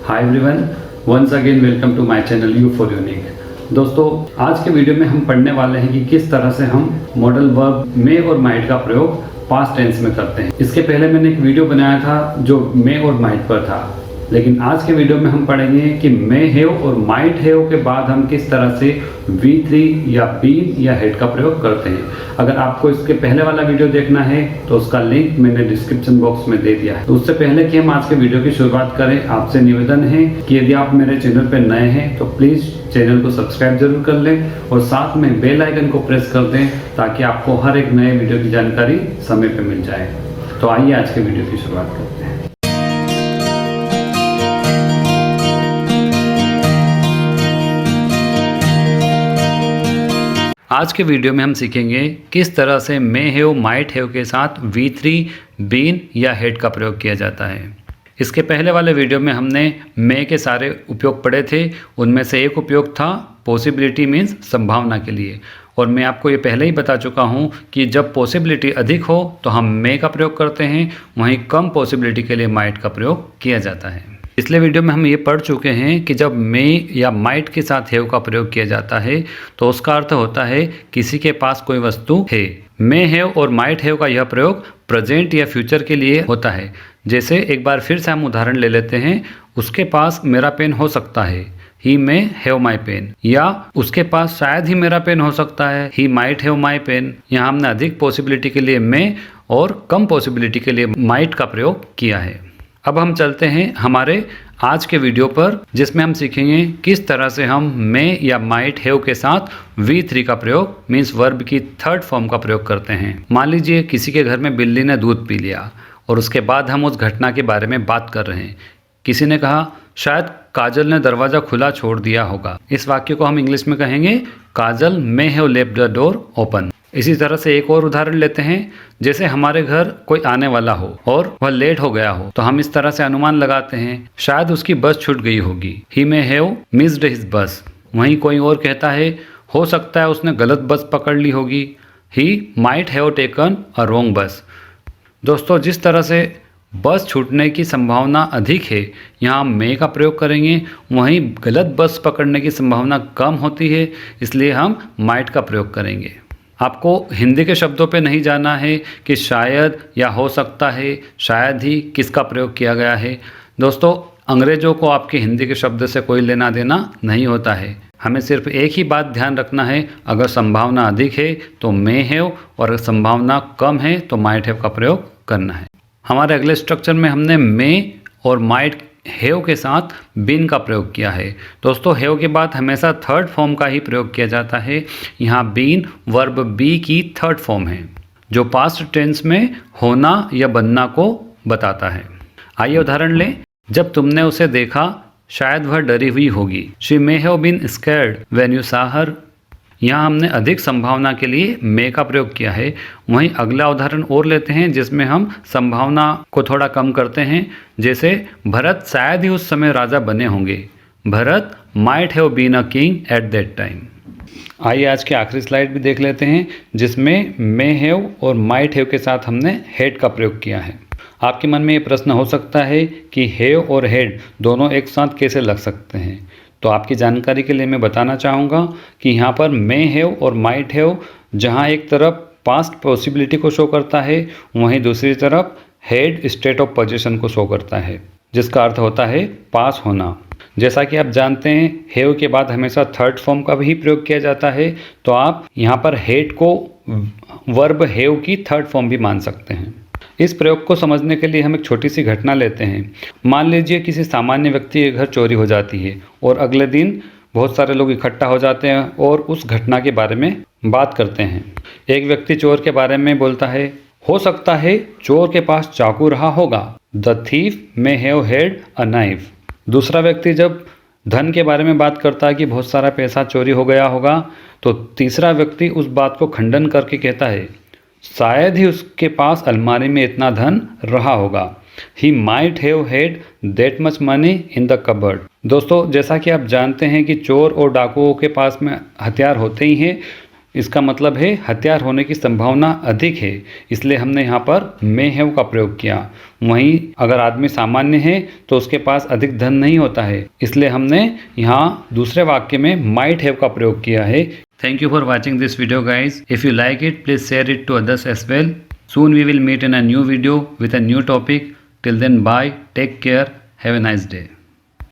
Hi everyone, once again welcome to my channel you for unique. दोस्तों, आज के video में हम पढ़ने वाले हैं कि किस तरह से हम मॉडल वर्ब मे और माइट का प्रयोग पास्ट टेंस में करते हैं। इसके पहले मैंने एक वीडियो बनाया था जो मे और माइट पर था, लेकिन आज के वीडियो में हम पढ़ेंगे कि मे हैव और माइट हैव के बाद हम किस तरह से V3 या बीन या हेड का प्रयोग करते हैं। अगर आपको इसके पहले वाला वीडियो देखना है तो उसका लिंक मैंने डिस्क्रिप्शन बॉक्स में दे दिया है। तो उससे पहले कि हम आज के वीडियो की शुरुआत करें, आपसे निवेदन है कि यदि आप मेरे चैनल पर नए हैं तो प्लीज़ चैनल को सब्सक्राइब जरूर कर लें और साथ में बेल आइकन को प्रेस कर दें ताकि आपको हर एक नए वीडियो की जानकारी समय पर मिल जाए। तो आइए आज के वीडियो की शुरुआत करते हैं। आज के वीडियो में हम सीखेंगे किस तरह से मे हैव माइट हैव के साथ V3 बीन या हेड का प्रयोग किया जाता है। इसके पहले वाले वीडियो में हमने मे के सारे उपयोग पढ़े थे। उनमें से एक उपयोग था पॉसिबिलिटी मीन्स संभावना के लिए, और मैं आपको ये पहले ही बता चुका हूँ कि जब पॉसिबिलिटी अधिक हो तो हम मे का प्रयोग करते हैं, वहीं कम पॉसिबिलिटी के लिए माइट का प्रयोग किया जाता है। पिछले वीडियो में हम ये पढ़ चुके हैं कि जब मे या माइट के साथ हैव का प्रयोग किया जाता है तो उसका अर्थ होता है किसी के पास कोई वस्तु है। मे हैव और माइट हैव का यह प्रयोग प्रेजेंट या फ्यूचर के लिए होता है। जैसे एक बार फिर से हम उदाहरण ले लेते हैं, उसके पास मेरा पेन हो सकता है, ही मे हैव माई पेन, या उसके पास शायद ही मेरा पेन हो सकता है, he might have my pen. यहाँ हमने अधिक पॉसिबिलिटी के लिए मे और कम पॉसिबिलिटी के लिए माइट का प्रयोग किया है। अब हम चलते हैं हमारे आज के वीडियो पर, जिसमें हम सीखेंगे किस तरह से हम मे या माइट हैव के साथ V3 का प्रयोग मीन्स वर्ब की थर्ड फॉर्म का प्रयोग करते हैं। मान लीजिए किसी के घर में बिल्ली ने दूध पी लिया और उसके बाद हम उस घटना के बारे में बात कर रहे हैं। किसी ने कहा शायद काजल ने दरवाज़ा खुला छोड़ दिया होगा। इस वाक्य को हम इंग्लिश में कहेंगे Kajal may have left the door open. इसी तरह से एक और उदाहरण लेते हैं, जैसे हमारे घर कोई आने वाला हो और वह लेट हो गया हो तो हम इस तरह से अनुमान लगाते हैं शायद उसकी बस छूट गई होगी, ही मे हैव मिस्ड हिज बस। वहीं कोई और कहता है हो सकता है उसने गलत बस पकड़ ली होगी, ही might have taken a wrong बस। दोस्तों, जिस तरह से बस छूटने की संभावना अधिक है यहाँ हम मे का प्रयोग करेंगे, वहीं गलत बस पकड़ने की संभावना कम होती है, इसलिए हम माइट का प्रयोग करेंगे। आपको हिंदी के शब्दों पे नहीं जाना है कि शायद या हो सकता है, शायद ही किसका प्रयोग किया गया है। दोस्तों, अंग्रेजों को आपके हिंदी के शब्द से कोई लेना देना नहीं होता है। हमें सिर्फ एक ही बात ध्यान रखना है, अगर संभावना अधिक है तो मे हैव और अगर संभावना कम है तो माइट हैव का प्रयोग करना है। हमारे अगले स्ट्रक्चर में हमने मे और माइट हैव के साथ बीन का प्रयोग किया है। दोस्तों, हैव के बाद हमेशा थर्ड फॉर्म का ही प्रयोग किया जाता है। यहाँ बीन वर्ब बी की थर्ड फॉर्म है जो पास्ट टेंस में होना या बनना को बताता है। आइए उदाहरण लें, जब तुमने उसे देखा शायद वह डरी हुई होगी, she may have been scared when you saw her. यहाँ हमने अधिक संभावना के लिए मे का प्रयोग किया है। वहीं अगला उदाहरण और लेते हैं जिसमें हम संभावना को थोड़ा कम करते हैं। जैसे भरत शायद ही उस समय राजा बने होंगे, Bharat might have been a king at that time. आइए आज की आखिरी स्लाइड भी देख लेते हैं जिसमें मे हैव और माइट हैव के साथ हमने हेड का प्रयोग किया है। आपके मन में ये प्रश्न हो सकता है कि हैव और हेड दोनों एक साथ कैसे लग सकते हैं। तो आपकी जानकारी के लिए मैं बताना चाहूँगा कि यहाँ पर मे हैव और माइट हैव जहाँ एक तरफ पास्ट पॉसिबिलिटी को शो करता है, वहीं दूसरी तरफ हेड स्टेट ऑफ पोजीशन को शो करता है, जिसका अर्थ होता है पास होना। जैसा कि आप जानते हैं हैव के बाद हमेशा थर्ड फॉर्म का भी प्रयोग किया जाता है, तो आप यहाँ पर हेड को वर्ब हैव की थर्ड फॉर्म भी मान सकते हैं। इस प्रयोग को समझने के लिए हम एक छोटी सी घटना लेते हैं। मान लीजिए किसी सामान्य व्यक्ति के घर चोरी हो जाती है और अगले दिन बहुत सारे लोग इकट्ठा हो जाते हैं और उस घटना के बारे में बात करते हैं। एक व्यक्ति चोर के बारे में बोलता है, हो सकता है चोर के पास चाकू रहा होगा, the thief may have had a knife. दूसरा व्यक्ति जब धन के बारे में बात करता है कि बहुत सारा पैसा चोरी हो गया होगा, तो तीसरा व्यक्ति उस बात को खंडन करके कहता है शायद ही उसके पास अलमारी में इतना धन रहा होगा, ही might have had that much money in the cupboard. दोस्तों, जैसा कि आप जानते हैं कि चोर और डाकुओं के पास में हथियार होते ही हैं, इसका मतलब है हथियार होने की संभावना अधिक है, इसलिए हमने यहाँ पर मे हैव का प्रयोग किया। वहीं अगर आदमी सामान्य है तो उसके पास अधिक धन नहीं होता है, इसलिए हमने यहाँ दूसरे वाक्य में माइट हैव का प्रयोग किया है। Thank you for watching this video guys. If you like it, please share it to others as well. Soon we will meet in a new video with a new topic. Till then, bye, take care, have a nice day.